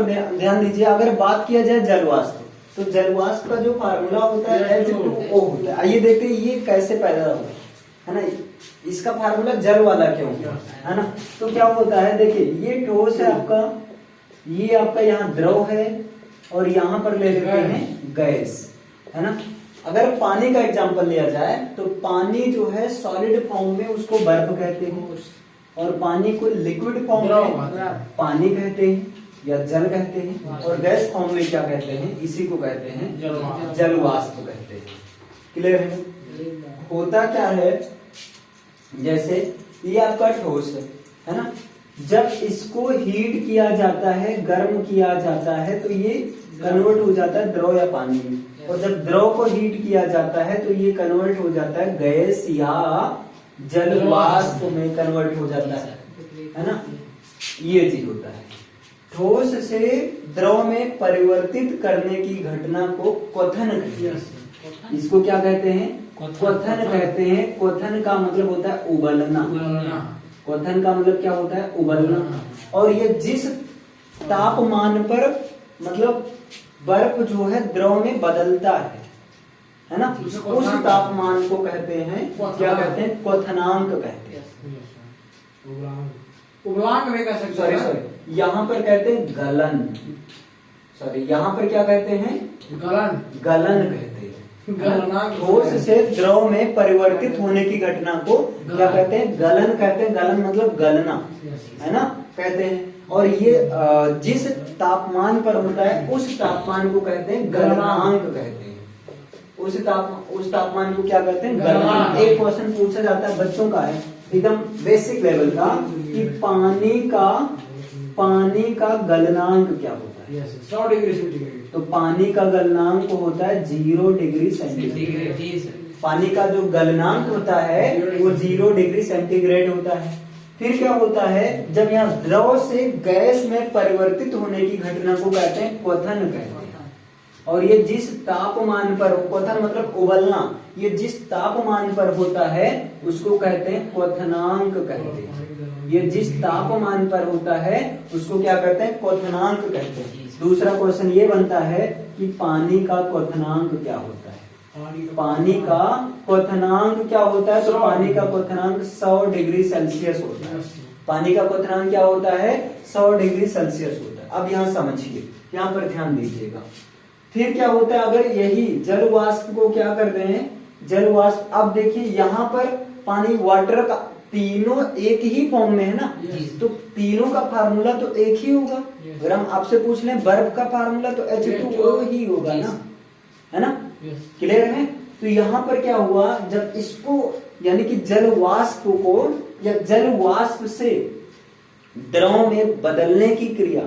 ध्यान दीजिए, अगर बात किया जाए जल वाष्प, तो जल वाष्प का जो फार्मूला होता है H2O होता है। आइए देखते हैं ये कैसे पैदा होता है ना, इसका फार्मूला जल वाला क्यों है ना। तो क्या होता है, देखिए ये ठोस है आपका, ये आपका यहाँ द्रव है और यहाँ पर ले लेते हैं गैस, है ना। अगर पानी का एग्जांपल लिया जाए तो पानी जो है सॉलिड फॉर्म में उसको बर्फ कहते हैं, और पानी को लिक्विड फॉर्म में पानी कहते हैं या जल कहते हैं, और गैस फॉर्म में क्या कहते हैं, इसी को कहते हैं जल वाष्प कहते हैं। क्लियर है। होता क्या है, जैसे ये आपका ठोस है ना, जब इसको हीट किया जाता है, गर्म किया जाता है, तो ये कन्वर्ट हो जाता है द्रव या पानी में, और जब द्रव को हीट किया जाता है तो ये कन्वर्ट हो जाता है गैस या जल वाष्प में कन्वर्ट हो जाता है ना। ये चीज होता है। ठोस से द्रव में परिवर्तित करने की घटना को क्वथन कहते हैं। इसको क्या कहते हैं, क्वथन कहते हैं। क्वथन का मतलब होता है उबलना। क्वथन का मतलब क्या होता है, उबलना। और ये जिस तापमान पर मतलब बर्फ जो है द्रव में बदलता है ना, उस तापमान को कहते हैं, क्या कहते हैं, क्वथनांक कहते हैं। उबलांक में कह सकते हैं। सॉरी, यहाँ पर कहते हैं गलन। सॉरी, यहाँ पर क्या कहते हैं, गलन। गलन कहते हैं। ठोस से द्रव में परिवर्तित होने की घटना को क्या कहते हैं, गलन कहते हैं। गलन मतलब गलना, है ना, कहते हैं। और ये जिस तापमान पर होता है उस तापमान को कहते हैं गलनांक कहते हैं। उस तापमान को क्या कहते हैं, गलनांक। एक क्वेश्चन पूछा जाता है बच्चों का है, एकदम बेसिक लेवल का, कि पानी का गलनांक क्या होता है। 100 डिग्री सेंटीग्रेड। तो पानी का गलनांक होता है 0 डिग्री सेंटीग्रेड। पानी का जो गलनांक होता है वो 0 डिग्री सेंटीग्रेड होता है। फिर क्या होता है, जब यहाँ द्रव से गैस में परिवर्तित होने की घटना को कहते हैं क्वथन कहते हैं। और ये जिस तापमान पर, क्वथन मतलब उबलना, ये जिस तापमान पर होता है उसको कहते हैं क्वथनांक कहते हैं। ये जिस तापमान पर होता है उसको क्या कहते हैं, क्वथनांक कहते हैं। दूसरा क्वेश्चन ये बनता है कि पानी का क्वथनांक क्या होता है। पानी का क्वथनांक क्या होता है, तो पानी का क्वथनांक 100 डिग्री सेल्सियस होता है। पानी का क्वथनांक क्या होता है, 100 डिग्री सेल्सियस होता है। अब यहाँ समझिए, यहाँ पर ध्यान दीजिएगा। फिर क्या होता है, अगर यही जल वाष्प को क्या करते हैं, जल वाष्प, अब देखिए यहाँ पर पानी, वाटर का, तीनों एक ही फॉर्म में है ना, तो तीनों का फार्मूला तो एक ही होगा। अगर हम आपसे पूछ लें बर्फ का फार्मूला तो H2O ही होगा ना, है ना। क्लियर है। तो यहाँ पर क्या हुआ, जब इसको यानी कि जल वाष्प को या जल वाष्प से द्रव में बदलने की क्रिया,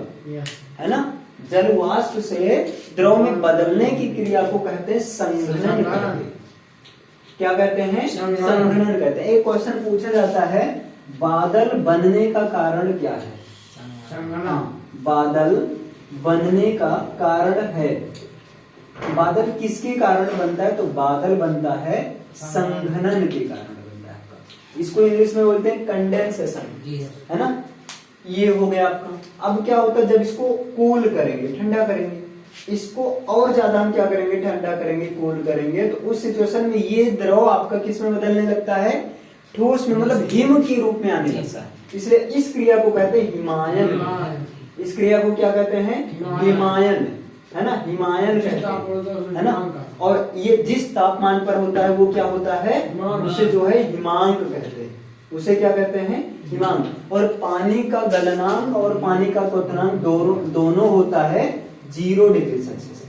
है ना, जल वाष्प से द्रव में बदलने की क्रिया को कहते हैं संघनन कहते हैं। क्या कहते हैं, संघनन कहते हैं। एक क्वेश्चन पूछा जाता है, बादल बनने का कारण क्या है। बादल बनने का कारण है, बादल किसके कारण बनता है, तो बादल बनता है संघनन के कारण बनता है। इसको इंग्लिश में बोलते हैं कंडेंसेशन, है ना। ये हो गया आपका। अब क्या होता है, जब इसको कूल करेंगे, ठंडा करेंगे, इसको और ज्यादा हम क्या करेंगे, ठंडा करेंगे, कूल करेंगे, तो उस सिचुएशन में ये द्रव आपका किस में बदलने लगता है, ठोस में, मतलब हिम के रूप में आने लगता है। इसलिए इस क्रिया को कहते हैं हिमायन। इस क्रिया को क्या कहते हैं, हिमायन, है ना, हिमायन कहते हैं, है ना। और ये जिस तापमान पर होता है वो क्या होता है, उसे जो है हिमांक कहते हैं। उसे क्या कहते हैं, हिमांक। और पानी का गलनांक और पानी का क्वथनांक दोनों होता है 0 डिग्री सेल्सियस।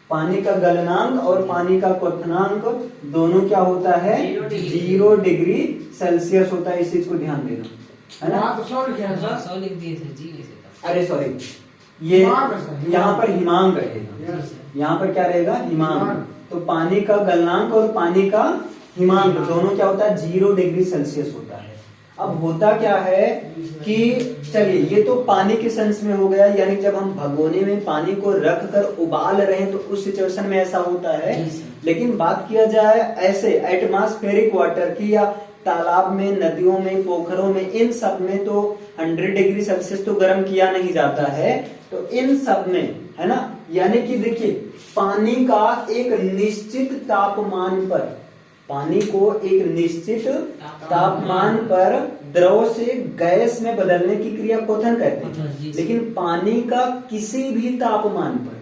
पानी का गलनांक और पानी का क्वथनांक दोनों क्या होता है, 0 डिग्री सेल्सियस होता है। इस चीज को ध्यान देना, है ना। अरे सॉरी, ये यहाँ पर हिमांक रहेगा, यहाँ पर क्या रहेगा, हिमांक। तो पानी का गलनांक और पानी का हिमांक दोनों क्या होता है, 0 डिग्री सेल्सियस होता है। अब होता क्या है कि चलिए ये तो पानी के सेंस में हो गया, यानी जब हम भगोने में पानी को रख कर उबाल रहे हैं तो उस सिचुएशन में ऐसा होता है। लेकिन बात किया जाए ऐसे एटमॉस्फेरिक वाटर की या तालाब में, नदियों में, पोखरों में, इन सब में तो 100 डिग्री सेल्सियस तो गर्म किया नहीं जाता है। तो इन सब में, है ना, यानी कि देखिए पानी का एक निश्चित तापमान पर, पानी को एक निश्चित तापमान पर द्रव से गैस में बदलने की क्रिया क्वथन कहते हैं। लेकिन पानी का किसी भी तापमान पर,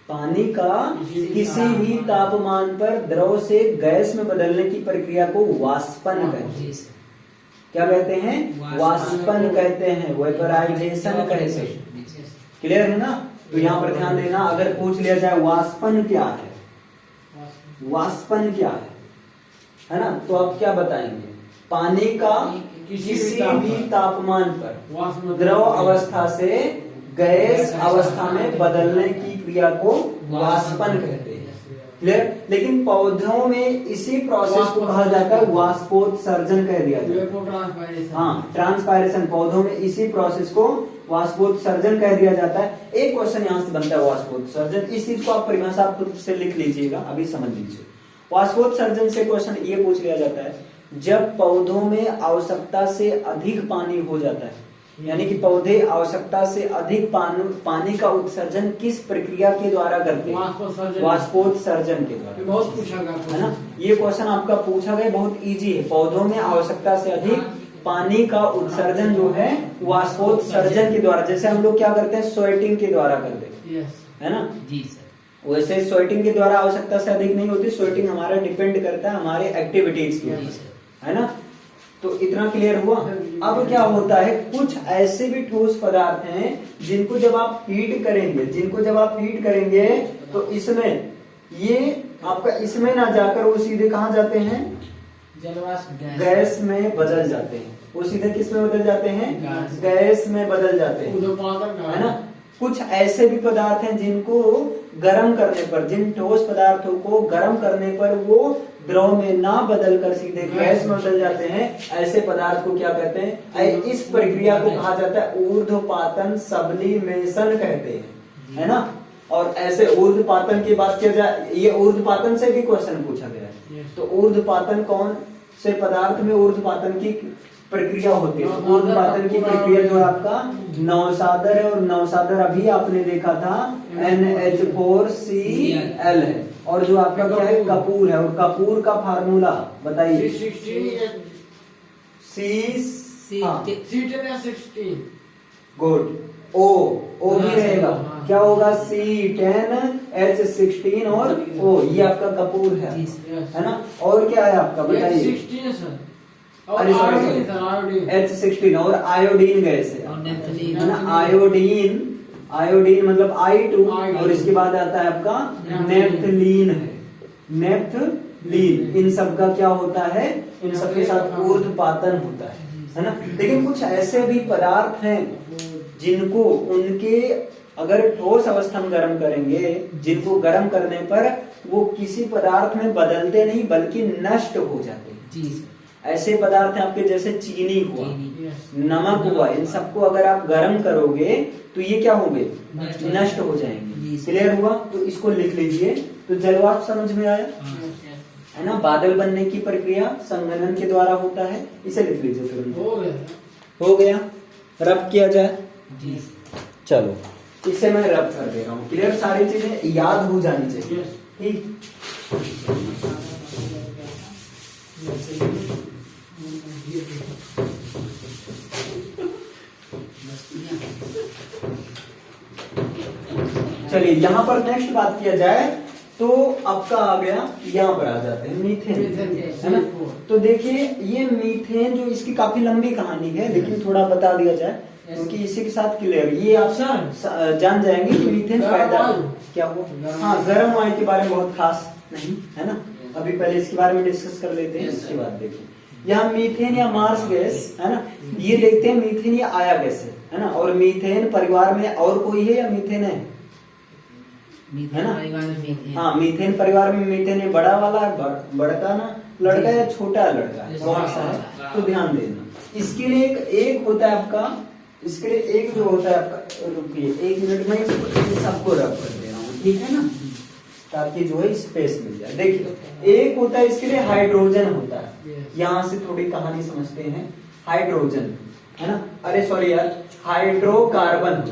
पानी का किसी भी तापमान पर द्रव से गैस में बदलने की प्रक्रिया को वाष्पन कहते हैं। क्या कहते हैं? वाष्पन कहते हैं, वेपराइजेशन कहते हैं। क्लियर है ना? तो यहाँ पर ध्यान देना, अगर पूछ लिया जाए वाष्पन क्या है, वाष्पन क्या है ना, तो आप क्या बताएंगे? पानी का किसी भी तापमान पर द्रव अवस्था से गैस अवस्था में बदलने की क्रिया को वाष्पन कहते हैं। क्लियर? लेकिन पौधों में इसी प्रोसेस को कहा जाता है वाष्पोत्सर्जन कह दिया जाता है। हाँ, ट्रांसपायरेशन, पौधों में इसी प्रोसेस को वाष्पोत्सर्जन कह दिया जाता है। एक क्वेश्चन यहाँ से बनता है वाष्पोत्सर्जन, इस चीज को आप परिभाषा आप खुद से लिख लीजिएगा, अभी समझ लीजिए। वाष्पोत्सर्जन से क्वेश्चन ये पूछ लिया जाता है, जब पौधों में आवश्यकता से अधिक पानी हो जाता है, यानी कि पौधे आवश्यकता से अधिक पानी का उत्सर्जन किस प्रक्रिया के द्वारा करते हैं? वाष्पोत्सर्जन के द्वारा। बहुत पूछा गया है ना, ये क्वेश्चन आपका पूछा गया, बहुत इजी है। पौधों में आवश्यकता से अधिक पानी का उत्सर्जन जो है वाष्पोत्सर्जन के द्वारा, जैसे हम लोग क्या करते हैं, स्वेटिंग के द्वारा करते हैं, है ना जी सर। वैसे स्वेटिंग के द्वारा आवश्यकता से अधिक नहीं होती, स्वेटिंग हमारा डिपेंड करता है हमारे एक्टिविटीज के, है ना। तो इतना क्लियर हुआ। अब क्या होता है, कुछ ऐसे भी ठोस पदार्थ हैं जिनको जब आप हीट करेंगे, तो इसमें ये आपका इसमें ना जाकर वो सीधे कहाँ जाते हैं? गैस में बदल जाते हैं। वो सीधे किस में बदल जाते हैं? गैस में बदल जाते हैं, है ना। कुछ ऐसे भी पदार्थ हैं जिनको गर्म करने पर, जिन ठोस पदार्थों को गर्म करने पर वो द्रव में ना बदलकर सीधे गैस में बदल जाते हैं, ऐसे पदार्थ को क्या कहते हैं? इस प्रक्रिया को कहा जाता है ऊर्ध्वपातन सब्लिमेशन कहते हैं, है ना। और ऐसे ऊर्ध्वपातन की बात किया जाए, ये ऊर्ध्वपातन से भी क्वेश्चन पूछा गया है। तो ऊर्ध्वपातन कौन से पदार्थ में ऊर्ध्वपातन की प्रक्रिया होती है? ऊर्ध्वपातन की प्रक्रिया जो आपका नवसादर है, और नवसादर अभी आपने देखा था NH4Cl है, और जो आपका क्या है? कपूर है। और कपूर का फार्मूला बताइए। गुड। O भी रहेगा, क्या होगा? C10H16 और O, ये आपका कपूर है ना। और क्या है आपका बताइए? H16 और आयोडीन गैस है ना। आयोडीन मतलब I2, और इसके बाद आता है आपका नेफ्थलीन है, नेफ्थलीन। इन सब का क्या होता है? इन सब के साथ ऊर्ध्वपातन होता है ना। लेकिन कुछ ऐसे भी पदार्थ हैं जिनको उनके अगर ठोस अवस्था में गर्म करेंगे, जिनको गर्म करने पर वो किसी पदार्थ में बदलते नहीं बल्कि नष्ट हो जाते हैं। ऐसे पदार्थ हैं आपके, जैसे चीनी हुआ, नमक हुआ, इन सबको अगर आप गर्म करोगे तो ये क्या होंगे? नष्ट हो जाएंगे। क्लियर हुआ? तो इसको लिख लीजिए। तो जलवाष्प समझ में आया, है ना। बादल बनने की प्रक्रिया संघनन के द्वारा होता है, इसे लिख लीजिए तुरंत। हो गया। रब किया जाए, चलो इसे मैं रब कर दे रहा हूँ। क्लियर? सारी चीजें याद हो जानी चाहिए, ठीक। चलिए यहाँ पर नेक्स्ट बात किया जाए तो आपका आ गया, यहाँ पर आ जाते हैं मीथेन, है ना। तो देखिए ये मीथेन जो, इसकी काफी लंबी कहानी है, लेकिन थोड़ा बता दिया जाए क्योंकि इसी के साथ क्लियर, ये आप जान जाएंगे कि मीथेन पैदा क्या हुआ। हाँ, गर्म वायु के बारे में बहुत खास नहीं, है ना। अभी पहले इसके बारे में डिस्कस कर लेते हैं, इसके बाद देखिए यहाँ मीथेन या मार्स गैस, है ना। ये देखते हैं मीथेन या आया गैस है ना। और मीथेन परिवार में और कोई है या मीथेन है ना। हाँ, मीथेन परिवार में मीथेन ये बड़ा वाला है, बड़का ना लड़का या छोटा लड़का है, कौन सा है? तो ध्यान देना, इसके लिए एक होता है आपका, इसके लिए एक जो होता है आपका, रुकिए 1 मिनट में सबको रब कर दे रहा हूँ, ठीक है ना। ताकि जो है स्पेस मिल जाए। देखिए एक होता है इसके लिए हाइड्रोजन होता है, यहाँ से थोड़ी कहानी समझते हैं। हाइड्रोजन है ना, अरे सॉरी यार, हाइड्रोकार्बन,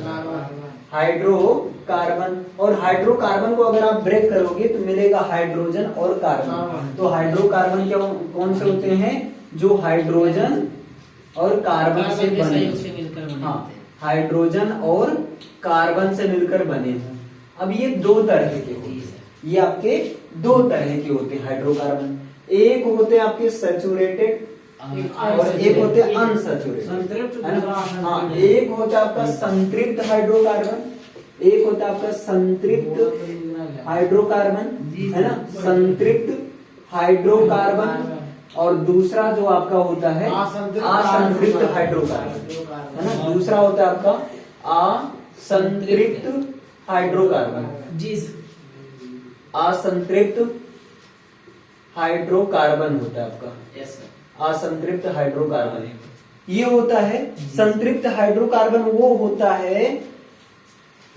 हाइड्रोकार्बन। और हाइड्रोकार्बन को अगर आप ब्रेक करोगे तो मिलेगा हाइड्रोजन और कार्बन। तो हाइड्रोकार्बन क्या कौन से होते हैं, जो हाइड्रोजन और कार्बन से बने, हाँ हाइड्रोजन और कार्बन से मिलकर बने हैं। अब ये दो तरह के होते हैं, ये आपके दो तरह के होते हैं हाइड्रोकार्बन। एक होते हैं आपके सैचुरेटेड और एक होते हैं अनसैचुरेटेड, है ना। हाँ, एक होता है आपका संतृप्त हाइड्रोकार्बन, एक होता है आपका संतृप्त हाइड्रोकार्बन, है ना, संतृप्त हाइड्रोकार्बन। और दूसरा जो आपका होता है असंतृप्त हाइड्रोकार्बन, है ना। दूसरा होता है आपका असंतृप्त हाइड्रोकार्बन, असंतृप्त हाइड्रोकार्बन होता है आपका, असंतृप्त हाइड्रोकार्बन ये होता है। संतृप्त हाइड्रोकार्बन वो होता है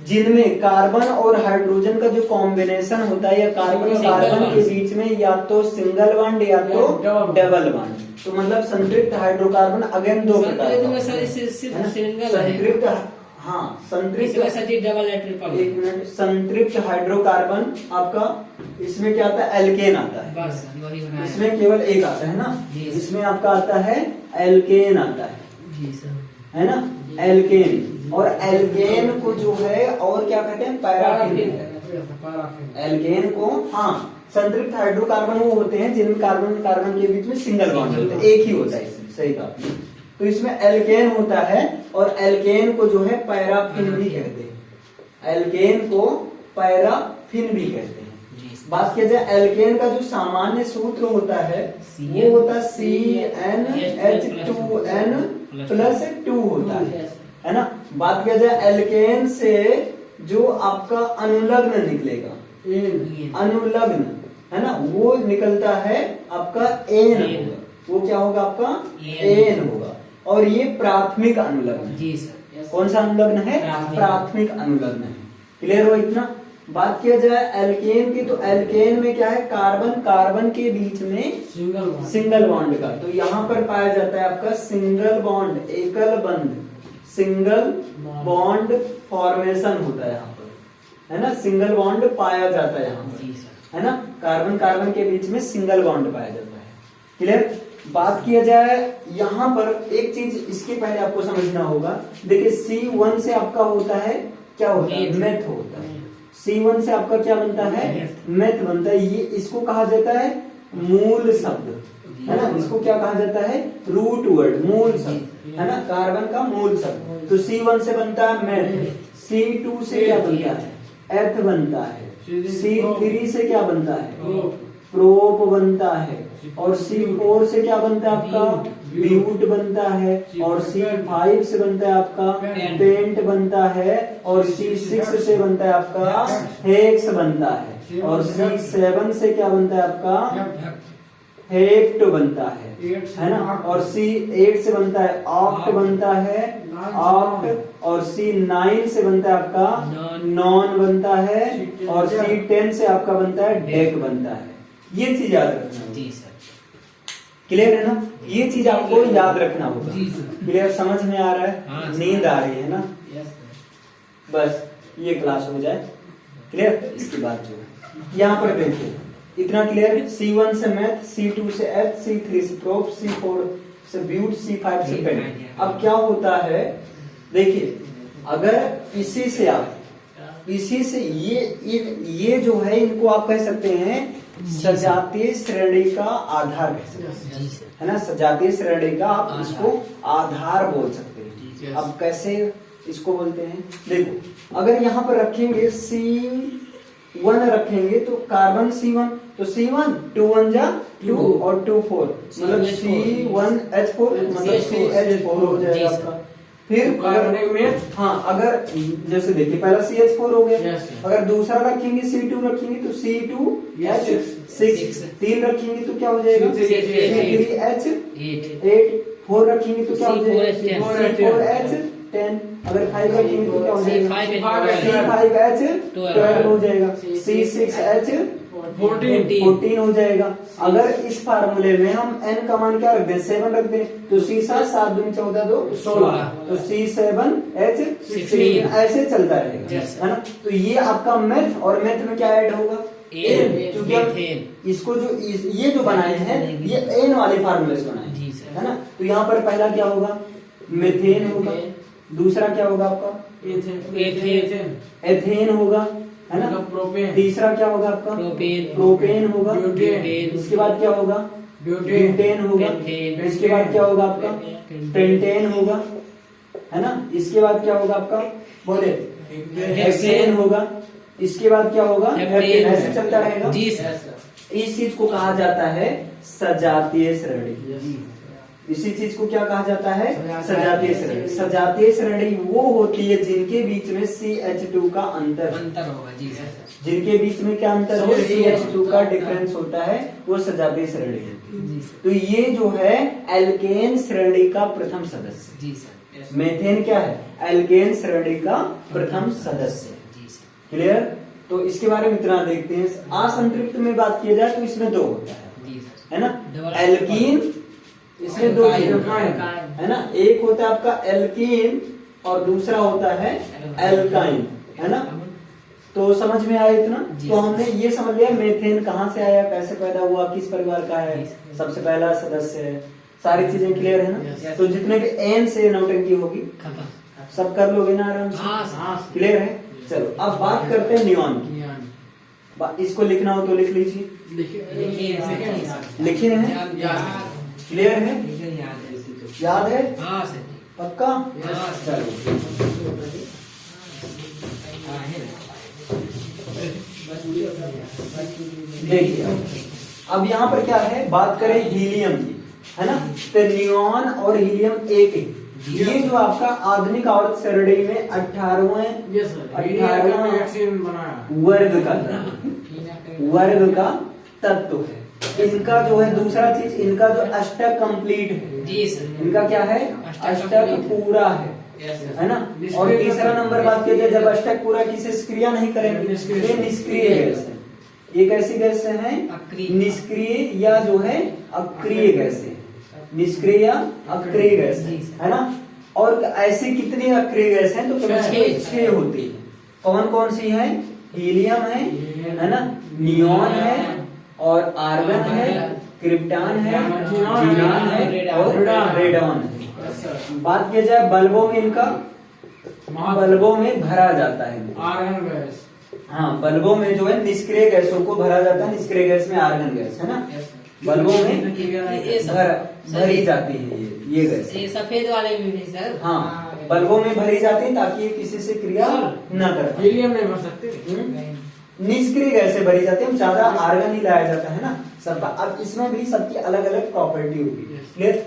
जिनमें कार्बन और हाइड्रोजन का जो कॉम्बिनेशन होता है, या कार्बन कार्बन के बीच में या तो सिंगल बॉन्ड या तो डबल बॉन्ड। तो मतलब संतृप्त हाइड्रोकार्बन अगेन दो प्रकार का, संतृप्त, हाँ संतृप्त, एक मिनट, संतृप्त हाइड्रोकार्बन आपका इसमें क्या आता है, एल्केन आता है, इसमें केवल एक आता है ना, इसमें आपका आता है एल्केन आता है ना, एल्केन। और एल्केन को जो है और क्या कहते हैं, पैराफिन। एल्केन को, हाँ, संतृप्त हाइड्रोकार्बन वो होते हैं जिनमें कार्बन कार्बन के बीच में सिंगल बॉन्ड होता है, एक ही होता है, इसमें सही कहा। तो इसमें एल्केन होता है और एल्केन को जो है पैराफिन भी कहते हैं, एल्केन को पैराफिन भी कहते हैं। बात किया जाए एल्केन का जो सामान्य सूत्र होता है वो होता है CnH2n+2 होता है ना। बात किया जाए एल्केन से जो आपका अनुलग्न निकलेगा, अनुलग्न, है ना, वो निकलता है आपका एन होगा, वो क्या होगा आपका एन होगा। और ये प्राथमिक अनुलग्न है। कौन सा अनुलग्न है, प्राथमिक अनुलग्न है। क्लियर हो इतना। बात किया जाए एल्केन की, तो एल्केन में क्या है, कार्बन कार्बन के बीच में सिंगल बॉन्ड का, तो यहाँ पर पाया जाता है आपका सिंगल बॉन्ड, एकल बंध, सिंगल बॉन्ड फॉर्मेशन होता है यहाँ पर, है ना, सिंगल बॉन्ड पाया जाता है यहाँ पर, है ना, कार्बन कार्बन के बीच में सिंगल बॉन्ड पाया जाता है। क्लियर। बात किया जाए यहाँ पर एक चीज, इसके पहले आपको समझना होगा। देखिए C1 से आपका होता है, क्या होता है, मेथ होता है। C1 से आपका क्या बनता है, मेथ बनता है। ये इसको कहा जाता है मूल शब्द, है ना, इसको क्या कहा जाता है, रूट वर्ड, मूल शब्द, है ना, कार्बन का मूल शब्द। तो C1 से बनता है मेथ, C2 से क्या बनता है, एथ बनता है, C3 से क्या बनता है, प्रोप बनता है, और C4 से क्या बनता है आपका, ब्यूट बनता है, और C5 से बनता है आपका पेंट बनता है, और C6 से बनता है आपका हेक्स बनता है, और C7 से क्या बनता है आपका हेक्ट बनता है ना, और C8 से बनता है ऑक्ट बनता है, ऑक्ट, और C9 से बनता है आपका नॉन बनता है, और C10 से आपका बनता है डेक बनता है। ये चीज याद रखना जी सर। क्लियर है ना, ये चीज आपको याद रखना होगा। क्लियर, समझ में आ रहा है, नींद आ रही है ना, बस ये क्लास हो जाए क्लियर। इसके बाद जो है यहाँ पर देखिए इतना क्लियर। C1 से मैथ, C2 से एथ, C3 से प्रोप, C4 से ब्यूट, C5 से पेंट। अब क्या होता है, देखिए अगर इसी से आप, इसी से ये जो है इनको आप कह सकते हैं सजातीय श्रेणी का आधार कह सकते हैं, है ना, सजातीय श्रेणी का आप इसको आधार बोल सकते हैं। अब कैसे इसको बोलते हैं, देखो अगर यहाँ पर रखेंगे C1 रखेंगे तो कार्बन C1, तो C1 2 1 जा 2 और 2 4, मतलब C1H4 मतलब CH4 हो जाएगा आपका। फिर अगर हाँ, अगर जैसे देखिए पहला CH4 हो गया, अगर दूसरा रखेंगे C2 रखेंगे तो C2H6, 3 रखेंगे तो क्या हो जाएगा C3H8, 4 रखेंगे तो क्या हो जाएगा 10, अगर 5 है तो क्या हो जाएगा? C5H12 हो जाएगा, C6H14 हो जाएगा। अगर इस फार्मूले में हम n का मान क्या रख दें? 7 रख दें, तो C7 7 दूनी 14 2 16, तो C7H16 ऐसे चलता रहेगा, है ना। तो ये आपका मैथ, और मैथ में क्या ऐड होगा? क्योंकि हम इसको जो ये जो बनाए हैं ये एन वाले फार्मूले से बनाए हैं, है ना। तो यहाँ पर पहला क्या होगा? मेथेन होगा, दूसरा क्या होगा आपका? एथेन होगा, है ना। तीसरा क्या होगा आपका? प्रोपेन होगा, इसके बाद क्या होगा? ब्यूटेन होगा, इसके बाद क्या होगा आपका? पेंटेन होगा, है ना। इसके बाद क्या होगा आपका? बोले हेक्सेन होगा, इसके बाद क्या होगा? ऐसे चलता रहेगा। इस चीज को कहा जाता है सजातीय श्रेणी। इसी चीज को क्या कहा जाता है? सजातीय श्रेणी। सजातीय श्रेणी वो होती है जिनके बीच में CH2 का अंतर होगा, जिनके बीच में क्या अंतर है? CH2 का डिफरेंस होता है, वो सजातीय श्रेणी है। तो ये जो है एल्केन श्रेणी का प्रथम सदस्य। मेथेन क्या है? एल्केन श्रेणी का प्रथम सदस्य। क्लियर? तो इसके बारे में इतना देखते हैं। असंतृप्त में बात की जाए तो इसमें दो होता है ना। एल्कीन, इसमें दो है ना। एक होता है आपका एल्कीन और दूसरा होता है एल्काइन, है ना। तो समझ में आया इतना? तो हमने ये समझ लिया मेथेन कहाँ से आया, कैसे पैदा हुआ, किस परिवार का है, सबसे पहला सदस्य है, सारी चीजें क्लियर है ना। तो जितने भी एन से नौटंकी होगी सब कर लोगे ना आराम से? क्लियर है। चलो अब बात करते हैं नियॉन की। इसको लिखना हो तो लिख लीजिए। लिखे हैं? क्लियर है? याद है? पक्का? चलो देखिए अब यहाँ पर क्या है, बात करें हीलियम की, है ना। तो नियॉन और हीलियम एक ही। ये जो आपका आधुनिक आवर्त श्रेणी में 18वें वर्ग का तत्व है। इनका जो है दूसरा चीज, इनका जो अष्टक कंप्लीट है, इनका क्या है? अष्टक पूरा है ना। और तीसरा नंबर बात की जाए, जब अष्टक पूरा की क्रिया नहीं करेंगे, ये निष्क्रिय गैस है। ये कैसी गैस है? निष्क्रिय या जो है अक्रिय गैस है। निष्क्रिय या अक्रिय गैस है ना। और ऐसी कितनी अक्रिय गैस है? तो 6 होती है। कौन कौन सी है? हीलियम है ना, नियॉन है, और आर्गन है, क्रिप्टॉन है, जीनान है, और रेडॉन है। बात की जाए बल्बों में, इनका बल्बों में भरा जाता है आर्गन गैस। हाँ, बल्बों में जो है निष्क्रिय गैसों को भरा जाता है। निष्क्रिय गैस में आर्गन गैस, है ना। बल्बों में भरी जाती है ये गैस। ये सफेद वाले में भी सर? हाँ, बल्बों में भरी जाती है ताकि ये किसी से क्रिया न कर। हीलियम नहीं भर सकते, निष्क्रिय गैस से भरी जाती है। ज्यादा आर्गन ही लाया जाता है ना सब। अब इसमें भी सबकी अलग अलग प्रॉपर्टी होगी। क्लियर?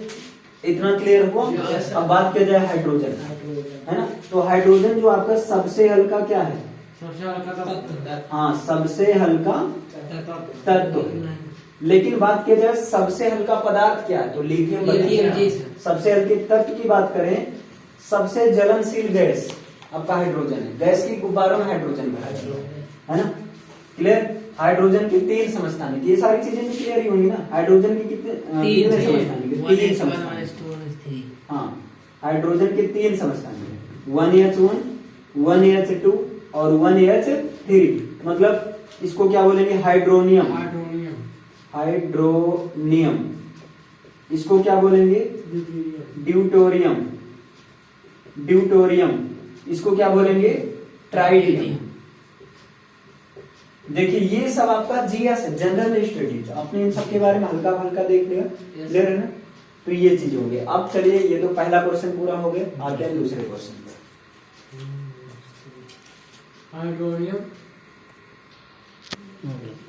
इतना क्लियर हुआ? अब बात की जाए हाइड्रोजन, है ना। तो हाइड्रोजन जो आपका सबसे हल्का क्या है? हाँ, सबसे हल्का तत्व। लेकिन बात की जाए सबसे हल्का पदार्थ क्या है? तो लिथियम। सबसे हल्के तत्व की बात करें, सबसे ज्वलनशील गैस आपका हाइड्रोजन है। गैस की गुब्बारों में हाइड्रोजन भरा है ना। क्लियर? हाइड्रोजन की 3 समस्थानिक, ये सारी चीजें भी क्लियर ही होंगी ना। हाइड्रोजन की कितने समस्थानिक? 3 समस्थानिक। हाँ, हाइड्रोजन के 3 समस्थानिक, 1H1, 1H2 और 1H3। मतलब इसको क्या बोलेंगे? हाइड्रोनियम। हाइड्रोनियम। इसको क्या बोलेंगे? ड्यूटोरियम। ड्यूटोरियम। इसको क्या बोलेंगे? ट्राइडियम। देखिए ये सब आपका जीएस है, जनरल स्टडीज। आपने इन सब के बारे में हल्का हल्का देख लिया, क्लियर है ना। तो ये चीज हो गई। अब चलिए, ये तो पहला क्वेश्चन पूरा हो गया, आते हैं दूसरे क्वेश्चन पर।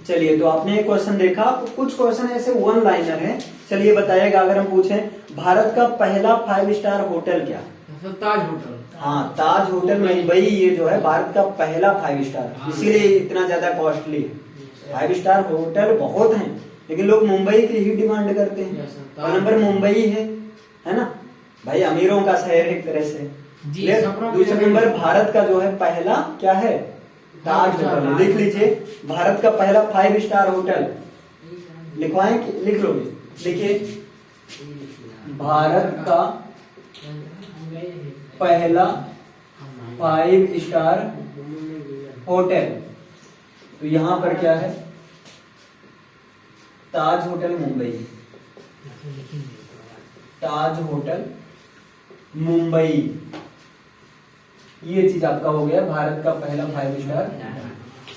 चलिए, तो आपने एक क्वेश्चन देखा। कुछ क्वेश्चन ऐसे वन लाइनर हैं। चलिए बताइएगा, अगर हम पूछें भारत का पहला 5 स्टार होटल क्या? ताज होटल। हाँ, ताज होटल मुंबई, ये जो है भारत का पहला 5 स्टार, इसीलिए इतना ज्यादा कॉस्टली है। 5 स्टार होटल बहुत हैं, लेकिन लोग मुंबई की ही डिमांड करते हैं। नंबर मुंबई है ना भाई, अमीरों का शहर एक तरह से, जी, Clear? सपना भी दूसरा लगे। नंबर भारत का जो है पहला क्या है, ताज होटल है। लिख लीजिए भारत का पहला 5 स्टार होटल। लिखवाएं कि लिख लोगे? देखिए भारत का पहला 5 स्टार होटल, तो यहां पर क्या है, ताज होटल मुंबई। ताज होटल मुंबई, ये चीज आपका हो गया भारत का पहला 5 स्टार।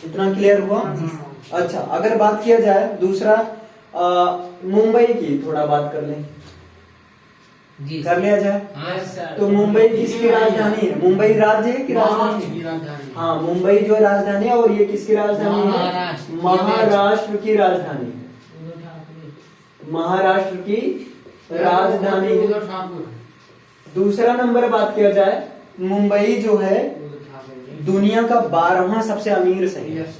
इतना क्लियर हुआ? अच्छा, अगर बात किया जाए दूसरा मुंबई की, थोड़ा बात कर लें, जी कर लिया जाए। हाँ सर। तो मुंबई किसकी राजधानी है? मुंबई राज्य है कि राजधानी है? राजधानी। हाँ, मुंबई जो राजधानी है, और ये किसकी राजधानी है? महाराष्ट्र। महाराष्ट्र की राजधानी है। महाराष्ट्र की राजधानी है। उद्धव ठाकुर। दूसरा नंबर बात किया जाए, मुंबई जो है उद्धव ठाकुर। दुनिया का 12वां सबसे अमीर शहर है। यस।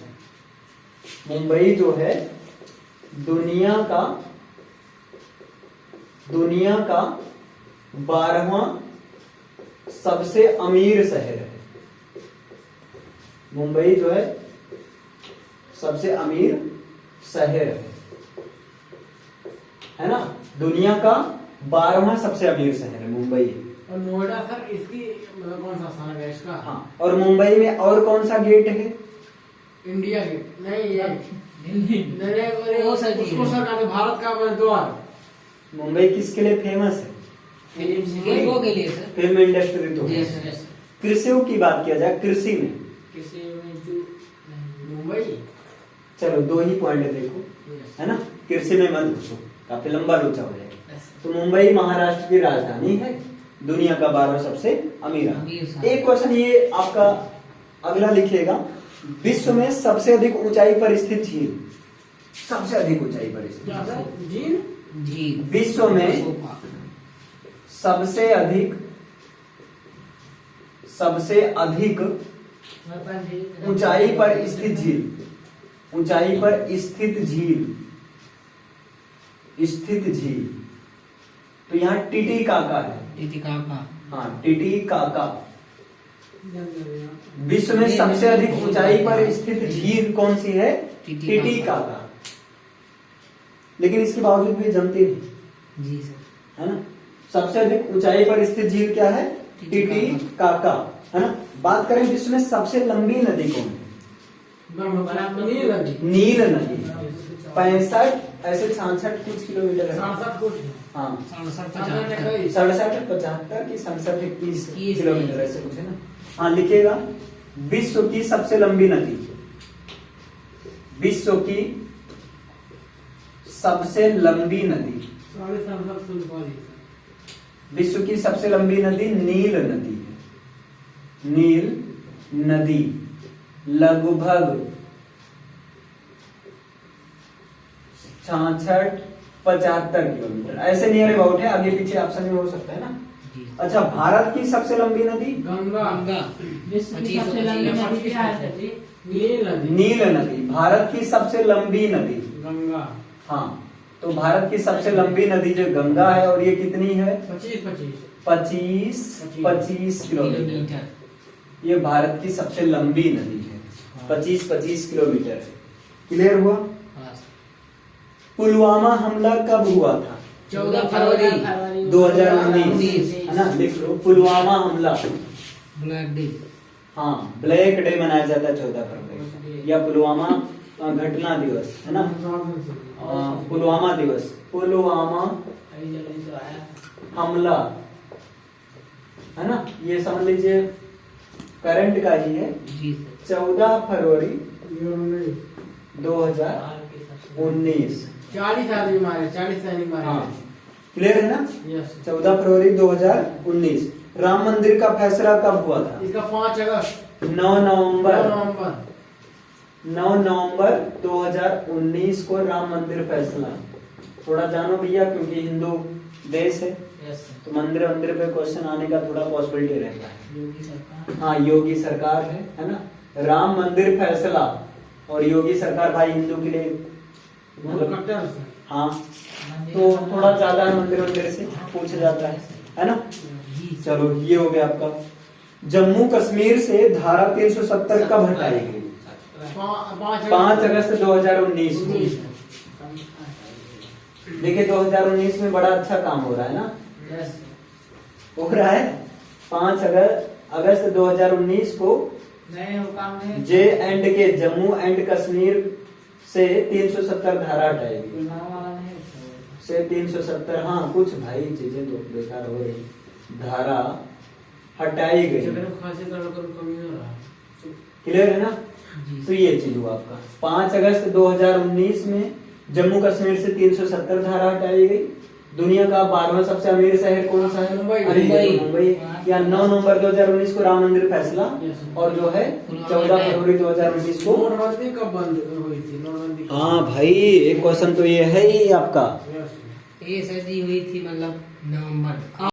मुंबई जो है दुनिया का 12वां सबसे अमीर शहर है। मुंबई जो है सबसे अमीर शहर है ना, दुनिया का 12वां सबसे अमीर शहर है मुंबई। और नोएडा सर इसकी मतलब कौन सा स्थान है इसका? हाँ, और मुंबई में और कौन सा गेट है? इंडिया गेट नहीं ये दिल्ली। नहीं वो सर जी। उसको सर कहते हैं भारत का द्वार। मुंबई किसके लिए फेमस है? फिल्मों के लिए सर। फिल्म इंडस्ट्री तो है। Yes yes. कृषियों की बात किया जाए, कृषि में किसी में जो मुंबई। चलो 2 ही पॉइंट देखो, यस। है ना, कृषि में मत घुसो, काफी लंबा लोचा हो जाएगा। तो मुंबई महाराष्ट्र की राजधानी है, दुनिया का 12वां सबसे अमीर अमीर। एक क्वेश्चन ये आपका अगला लिखिएगा, विश्व में सबसे अधिक ऊंचाई पर स्थित झील, सबसे अधिक ऊंचाई पर स्थित क्या सर? जीन। जी। विश्व में सबसे अधिक ऊंचाई पर स्थित झील, ऊंचाई पर स्थित झील, तो यहाँ टिटिकाका है। टिटिकाका। हाँ, टिटिकाका। विश्व में सबसे अधिक ऊंचाई पर स्थित झील कौन सी है? टिटिकाका। लेकिन इसके बावजूद भी जमती नहीं, जी सर। है ना। सबसे अधिक ऊंचाई पर स्थित झील क्या है? टिटिकाका, है ना। बात करें विश्व में सबसे लंबी नदी कौन है? नील नदी। नील नदी, 65 ऐसे 66 कुछ किलोमीटर है। 67 कुछ। हाँ, 67 67 75 की 67 21 21 किलोमीटर ऐसे कुछ है ना। हाँ, लिखिएगा विश्व की सबसे लंबी नदी, विश्व की सबसे लंबी नदी, 67 विश्व की सबसे लंबी नदी नील नदी है। नील नदी लगभग 66-75 किलोमीटर ऐसे नियर अबाउट है, आगे पीछे ऑप्शन में हो सकता है ना। जी। अच्छा, भारत की सबसे लंबी नदी गंगा। गंगा। विश्व की सबसे लंबी नदी क्या है सर जी? नील नदी। नील नदी, भारत की सबसे लंबी नदी। गंगा। हाँ, तो भारत की सबसे लंबी नदी जो गंगा है, और ये कितनी है? 25 किलोमीटर। ये भारत की सबसे लंबी नदी है, 25 किलोमीटर। क्लियर हुआ? हाँ सर। पुलवामा हमला कब हुआ था? 14 फरवरी 2019, है ना। लिख लो पुलवामा हमला। Black day. हाँ, ब्लैक डे मनाया जाता है 14 फरवरी, या पुलवामा घटना दिवस, है ना। पुलवामा दिवस, पुलवामा हमला, है ना। ये समझ लीजिए करंट का ही है। जी सर। 14 फरवरी 2019। 40 आदमी मारे, 40 सैनिक मारे। हाँ, क्लियर है ना। यस। 14 फरवरी 2019। राम मंदिर का फैसला कब हुआ था? इसका 5 अगस्त 9 नवंबर 9 नवंबर 2019 को राम मंदिर फैसला। थोड़ा जानो भैया, क्योंकि हिंदू देश है, यस तो मंदिर पे क्वेश्चन आने का थोड़ा पॉसिबिलिटी रहता है। योगी सरकार। हाँ, योगी सरकार है ना। राम मंदिर फैसला, और योगी सरकार भाई हिंदू के लिए मतलब, कट्टर। हाँ, तो थोड़ा ज्यादा मंदिर से पूछा जाता है ना। जी। चलो, ये हो गया आपका जम्मू कश्मीर से धारा 370 कब हटाई गई? 5 अगस्त 2019 में। देखिए 2019 में बड़ा अच्छा काम हो रहा है ना, हो रहा है। 5 अगस्त 2019 को नहीं वो काम नहीं जे एंड के जम्मू एंड कश्मीर से 370 धारा हटाई गई। वाला नहीं से 370, हाँ कुछ भाई चीजें तो बेकार हो रही, धारा हटाई गई। क्लियर है ना? तो ये चीज हुआ आपका 5 अगस्त 2019 में जम्मू कश्मीर से 370 धारा हटाई गई। दुनिया का 12वां सबसे अमीर शहर कौन सा है? मुंबई। अरे ये तो मुंबई। या 9 नवंबर 2019 को राम मंदिर फैसला, और जो है 14 फरवरी 2019 को। नोटबंदी कब बंद हुई थी? नोटबंदी हाँ भाई, एक क्वेश्चन तो ये है ही आपका। ये सदी हुई थी मतलब नवंबर